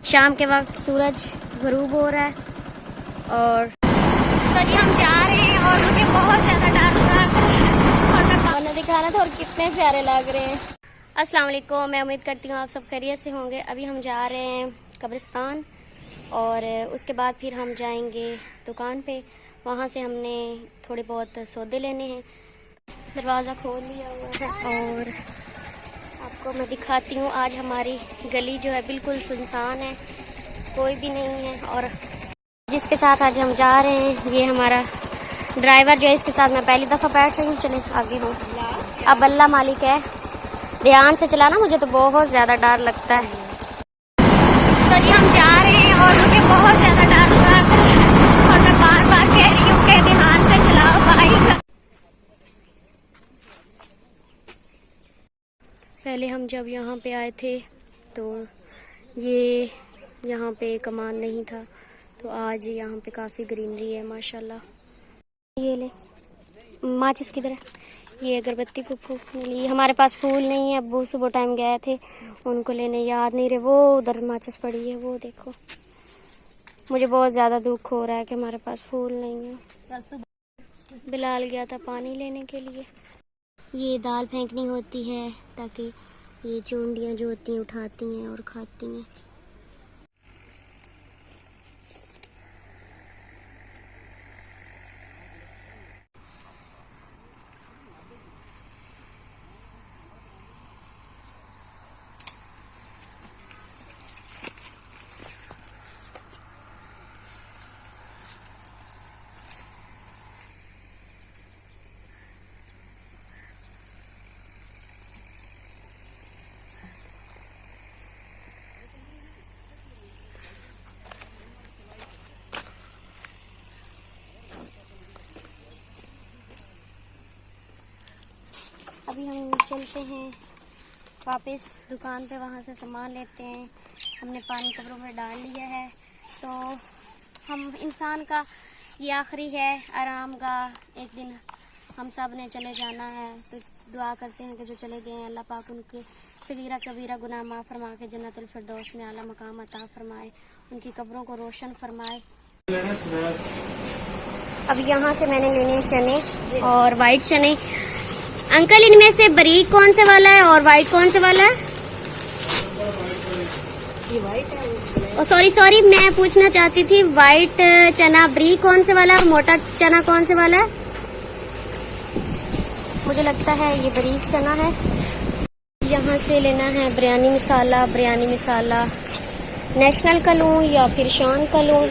शाम के वक्त सूरज गरूब हो रहा है और तो जी हम जा रहे हैं और मुझे बहुत ज़्यादा डर लग रहा है। दिखाना था और कितने प्यारे लग रहे हैं। अस्सलाम वालेकुम, मैं उम्मीद करती हूँ आप सब खैरियत से होंगे। अभी हम जा रहे हैं कब्रिस्तान और उसके बाद फिर हम जाएंगे दुकान पे। वहाँ से हमने थोड़े बहुत सौदे लेने हैं। दरवाज़ा खोल लिया हुआ है और आपको मैं दिखाती हूँ। आज हमारी गली जो है बिल्कुल सुनसान है, कोई भी नहीं है। और जिसके साथ आज हम जा रहे हैं ये हमारा ड्राइवर जो है, इसके साथ मैं पहली दफ़ा बैठ रही हूँ। चले आगे हूँ। अब अल्लाह मालिक है, ध्यान से चलाना, मुझे तो बहुत ज़्यादा डर लगता है। तो जी हम जा रहे हैं और मुझे बहुत ज़्यादा डर लग रहा है और मैं बार बार कह रही हूँ कि ध्यान से चलाओ बाइक। पहले हम जब यहाँ पे आए थे तो ये यहाँ पे कमान नहीं था, तो आज यहाँ पे काफ़ी ग्रीनरी है माशाल्लाह। ये ले माचिस किधर है? ये अगरबत्ती फूफू ने ली। हमारे पास फूल नहीं है, अब्बू सुबह टाइम गए थे उनको लेने, याद नहीं रहे। वो उधर माचिस पड़ी है, वो देखो। मुझे बहुत ज़्यादा दुख हो रहा है कि हमारे पास फूल नहीं है। बिलाल गया था पानी लेने के लिए। ये दाल फेंकनी होती है ताकि ये चूंडियाँ जो होती हैं उठाती हैं और खाती हैं। अभी हम चलते हैं वापस दुकान पे, वहाँ से सामान लेते हैं। हमने पानी कपड़ों में डाल लिया है, तो हम इंसान का ये आखिरी है आराम का। एक दिन हम सब ने चले जाना है, तो दुआ करते हैं कि जो चले गए हैं अल्लाह पाक उनके सगीरा कबीरा गुनाह माफ़ फरमा के जन्नतुल फिरदौस में आला मकाम अता फरमाए, उनकी कब्रों को रोशन फरमाए। अब यहाँ से मैंने लेने हैं चने और वाइट चने। अंकल इनमें से बारीक कौन से वाला है और वाइट कौन से वाला है? ये वाइट है। सॉरी मैं पूछना चाहती थी, वाइट चना बारीक कौन से वाला है और मोटा चना कौन से वाला है? मुझे लगता है ये बारीक चना है। यहाँ से लेना है बिरयानी मसाला नेशनल का लूँ या फिर शान का लूँ?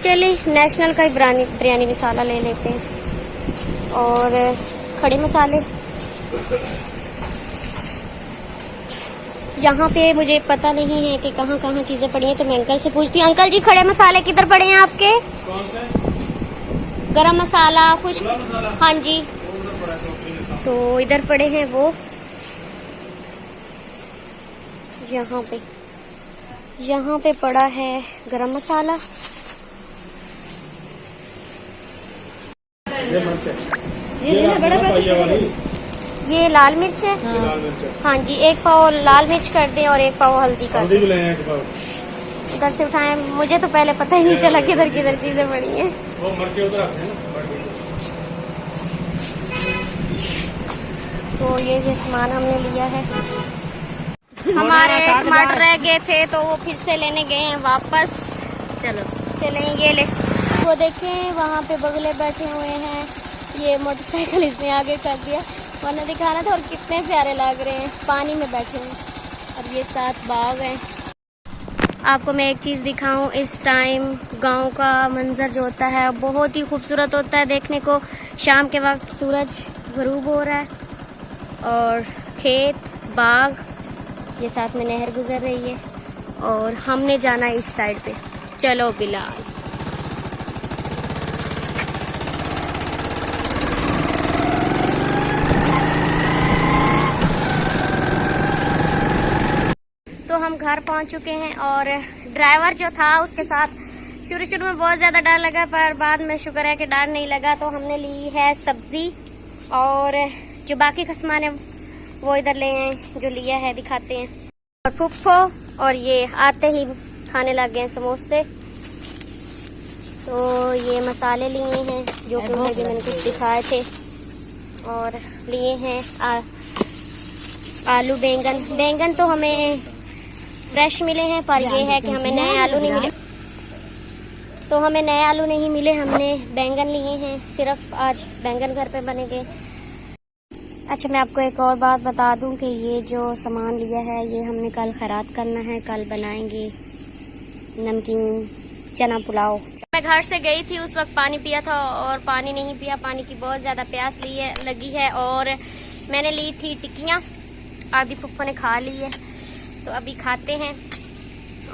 चले नेशनल का ही बिरयानी मसाला ले लेते हैं। और खड़े मसाले यहाँ पे मुझे पता नहीं है कि कहाँ कहाँ चीज़ें पड़ी हैं, तो मैं अंकल से पूछती हूँ। अंकल जी खड़े मसाले किधर पड़े हैं आपके? कौन से? गरम मसाला कुछ? मसाला? हाँ जी, तो इधर पड़े हैं वो। यहाँ पे पड़ा है गरम मसाला। ये लाल मिर्च है। हाँ जी, एक पाव लाल मिर्च कर दें और एक पाव हल्दी कर दें। उधर से उठाएं, मुझे तो पहले पता ही नहीं चला किधर किधर चीजें पड़ी हैं। तो ये सामान हमने लिया है। हमारे टमाटर रह गए थे तो वो फिर से लेने गए हैं वापस। चलो चलें, ये ले। वो देखें वहाँ पे बगले बैठे हुए हैं, ये मोटरसाइकिल इसने आगे कर दिया, वरना दिखाना था। और कितने प्यारे लग रहे हैं, पानी में बैठे हैं। और ये 7 बाग हैं। आपको मैं एक चीज़ दिखाऊं, इस टाइम गांव का मंजर जो होता है बहुत ही खूबसूरत होता है देखने को। शाम के वक्त सूरज गरूब हो रहा है और खेत बाग, ये साथ में नहर गुजर रही है और हमने जाना इस साइड पे। चलो बिलाल। तो हम घर पहुंच चुके हैं और ड्राइवर जो था उसके साथ शुरू में बहुत ज़्यादा डर लगा, पर बाद में शुक्र है कि डर नहीं लगा। तो हमने ली है सब्ज़ी और जो बाकी का सामान है वो इधर ले आए, जो लिया है दिखाते हैं। और फुफ्फो और ये आते ही खाने लग गए हैं समोसे। तो ये मसाले लिए हैं जो कि मैंने कुछ दिखाए थे, और लिए हैं आलू बैंगन तो हमें फ्रेश मिले हैं, पर ये है कि हमें नए आलू नहीं मिले, तो हमें नए आलू नहीं मिले, हमने बैंगन लिए हैं। सिर्फ आज बैंगन घर पे बनेंगे। अच्छा, मैं आपको एक और बात बता दूं कि ये जो सामान लिया है ये हमने कल खैरात करना है। कल बनाएंगे नमकीन चना पुलाव। मैं घर से गई थी, उस वक्त पानी पिया था और पानी नहीं पिया। पानी की बहुत ज़्यादा प्यास लगी है। और मैंने ली थी टिक्कियाँ, आधी फुफ्फो ने खा ली है, तो अभी खाते हैं।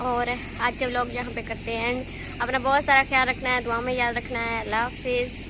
और आज के व्लॉग यहाँ पे करते हैं एंड। अपना बहुत सारा ख्याल रखना है, दुआ में याद रखना है। अल्लाह हाफिज़।